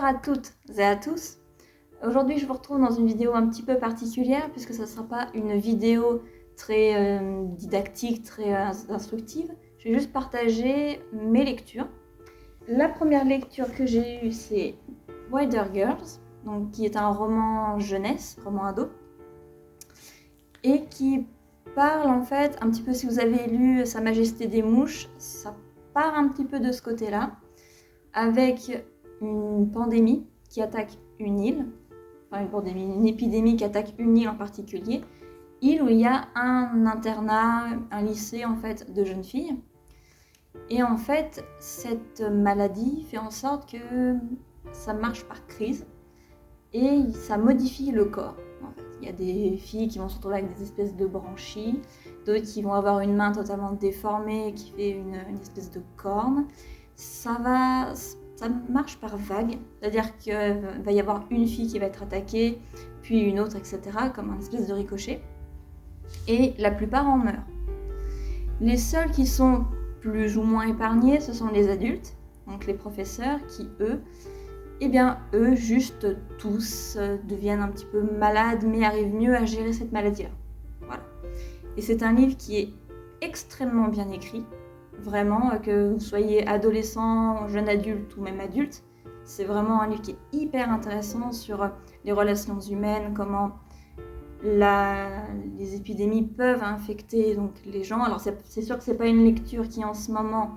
Bonjour à toutes et à tous. Aujourd'hui, je vous retrouve dans une vidéo un petit peu particulière puisque ça ne sera pas une vidéo très didactique, très instructive. Je vais juste partager mes lectures. La première lecture que j'ai eue, c'est Wider Girls, donc, qui est un roman jeunesse, roman ado, et qui parle en fait, un petit peu si vous avez lu Sa Majesté des Mouches, ça part un petit peu de ce côté-là, avec une pandémie qui attaque une île, enfin une épidémie qui attaque une île en particulier, île où il y a un internat, un lycée en fait de jeunes filles. Et en fait, cette maladie fait en sorte que ça marche par crise et ça modifie le corps. En fait. Il y a des filles qui vont se retrouver avec des espèces de branchies, d'autres qui vont avoir une main totalement déformée qui fait une espèce de corne. Ça marche par vague, c'est-à-dire qu'il va y avoir une fille qui va être attaquée, puis une autre, etc., comme un espèce de ricochet. Et la plupart en meurent. Les seuls qui sont plus ou moins épargnés, ce sont les adultes, donc les professeurs, qui eux, juste tous deviennent un petit peu malades, mais arrivent mieux à gérer cette maladie-là. Voilà. Et c'est un livre qui est extrêmement bien écrit. Vraiment, que vous soyez adolescent, jeune adulte ou même adulte, c'est vraiment un livre qui est hyper intéressant sur les relations humaines, comment les épidémies peuvent infecter donc, les gens. Alors c'est sûr que c'est pas une lecture qui en ce moment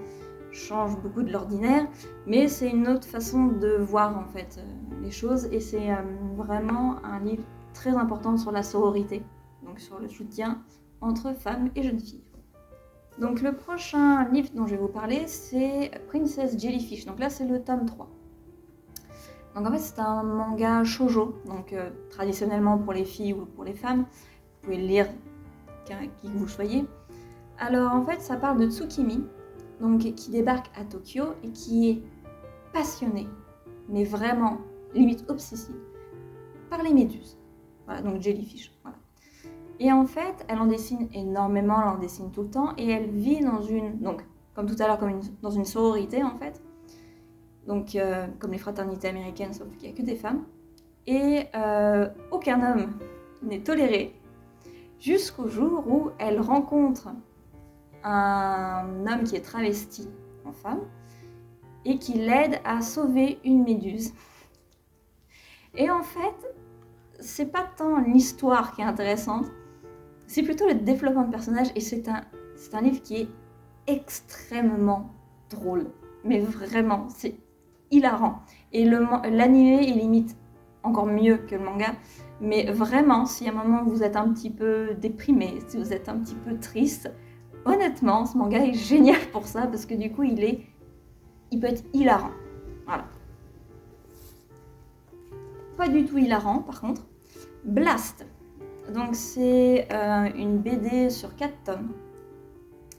change beaucoup de l'ordinaire, mais c'est une autre façon de voir en fait les choses, et c'est vraiment un livre très important sur la sororité, donc sur le soutien entre femmes et jeunes filles. Donc le prochain livre dont je vais vous parler, c'est Princess Jellyfish. Donc là, c'est le tome 3. Donc en fait, c'est un manga shoujo, donc traditionnellement pour les filles ou pour les femmes. Vous pouvez le lire qui que vous soyez. Alors en fait, ça parle de Tsukimi, donc, qui débarque à Tokyo et qui est passionnée, mais vraiment, limite obsessive, par les méduses. Voilà, donc Jellyfish, voilà. Et en fait, elle en dessine énormément, elle en dessine tout le temps, et elle vit dans donc, comme tout à l'heure, dans une sororité en fait, donc comme les fraternités américaines, sauf qu'il n'y a que des femmes, et aucun homme n'est toléré, jusqu'au jour où elle rencontre un homme qui est travesti en femme, et qui l'aide à sauver une méduse. Et en fait, c'est pas tant l'histoire qui est intéressante, c'est plutôt le développement de personnage, et c'est un livre qui est extrêmement drôle. Mais vraiment, c'est hilarant. Et l'animé est limite encore mieux que le manga. Mais vraiment, si à un moment vous êtes un petit peu déprimé, si vous êtes un petit peu triste, honnêtement, ce manga est génial pour ça, parce que du coup, il peut être hilarant. Voilà. Pas du tout hilarant, par contre. Blast. Donc c'est une BD sur 4 tomes,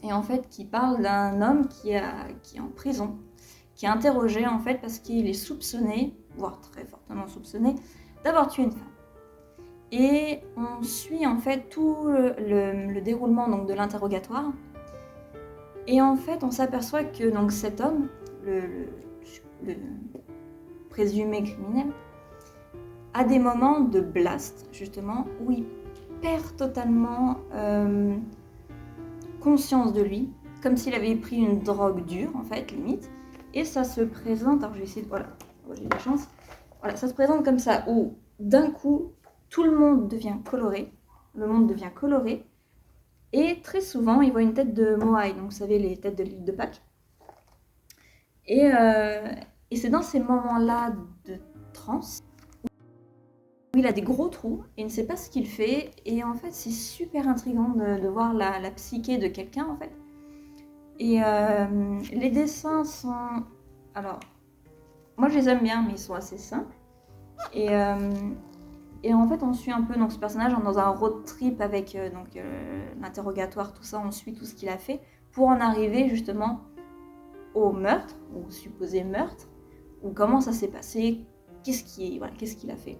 et en fait qui parle d'un homme qui est en prison, qui est interrogé en fait parce qu'il est soupçonné, voire très fortement soupçonné, d'avoir tué une femme. Et on suit en fait tout le déroulement donc, de l'interrogatoire, et en fait on s'aperçoit que donc, cet homme, le présumé criminel, à des moments de blast, justement, où il perd totalement conscience de lui, comme s'il avait pris une drogue dure, en fait, limite, et ça se présente, alors je vais essayer de, voilà, j'ai de la chance, voilà, ça se présente comme ça, où d'un coup, tout le monde devient coloré, et très souvent, il voit une tête de Moai, donc vous savez, les têtes de l'île de Pâques, et c'est dans ces moments-là de transe, où il a des gros trous et il ne sait pas ce qu'il fait, et en fait c'est super intriguant de voir la psyché de quelqu'un en fait. Et les dessins sont, alors moi je les aime bien, mais ils sont assez simples, et en fait on suit un peu donc, ce personnage dans un road trip avec l'interrogatoire, tout ça, on suit tout ce qu'il a fait pour en arriver justement au meurtre, ou supposé meurtre, ou comment ça s'est passé, qu'est-ce qu'il a fait.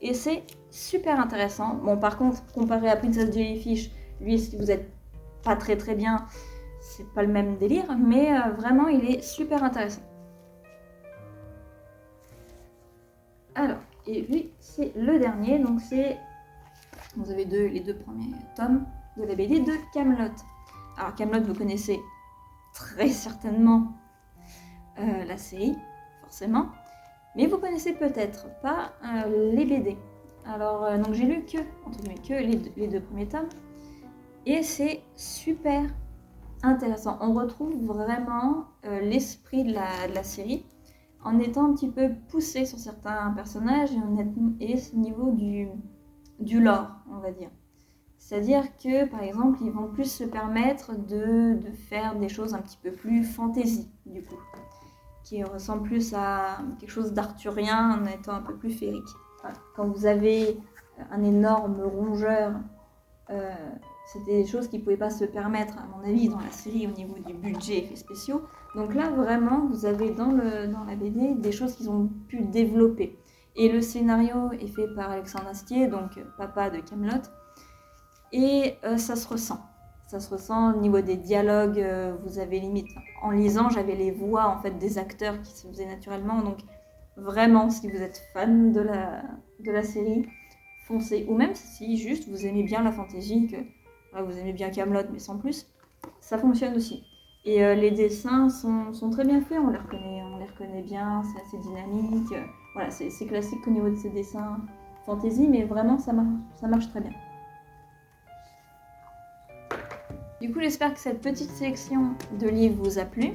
Et c'est super intéressant. Bon, par contre, comparé à Princess Jellyfish, lui, si vous êtes pas très très bien, c'est pas le même délire, mais vraiment, il est super intéressant. Alors, et lui, c'est le dernier, donc c'est... Vous avez les 2 premiers tomes de la BD de Kaamelott. Alors Kaamelott, vous connaissez très certainement la série, forcément, mais vous connaissez peut-être pas les BD. Alors, donc j'ai lu entre guillemets, que les 2 premiers tomes, et c'est super intéressant. On retrouve vraiment l'esprit de la série, en étant un petit peu poussé sur certains personnages et au niveau du lore, on va dire. C'est-à-dire que, par exemple, ils vont plus se permettre de faire des choses un petit peu plus fantasy, du coup, qui ressemblent plus à quelque chose d'arthurien en étant un peu plus féerique. Voilà. Quand vous avez un énorme rongeur, c'était des choses qu'ils ne pouvaient pas se permettre, à mon avis, dans la série au niveau du budget effets spéciaux. Donc là, vraiment, vous avez dans la BD des choses qu'ils ont pu développer. Et le scénario est fait par Alexandre Astier, donc papa de Kaamelott. Et ça se ressent. Ça se ressent au niveau des dialogues. Vous avez limite, en lisant, j'avais les voix en fait des acteurs qui se faisaient naturellement. Donc vraiment, si vous êtes fan de la série, foncez. Ou même si juste vous aimez bien la fantasy, que vous aimez bien Kaamelott, mais sans plus, ça fonctionne aussi. Et les dessins sont très bien faits, on les reconnaît bien, c'est assez dynamique. Voilà, c'est classique au niveau de ces dessins fantasy, mais vraiment ça marche très bien. Du coup, j'espère que cette petite sélection de livres vous a plu.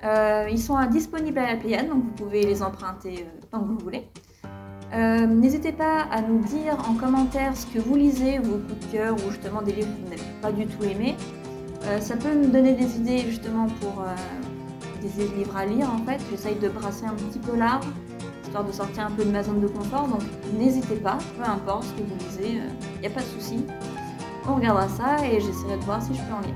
Ils sont disponibles à la Pléiade, donc vous pouvez les emprunter tant que vous voulez. N'hésitez pas à nous dire en commentaire ce que vous lisez, vos coups de cœur, ou justement des livres que vous n'avez pas du tout aimés. Ça peut nous donner des idées justement pour des livres à lire en fait. J'essaye de brasser un petit peu large, histoire de sortir un peu de ma zone de confort, donc n'hésitez pas, peu importe ce que vous lisez, il n'y a pas de souci. On regardera ça et j'essaierai de voir si je peux en lire.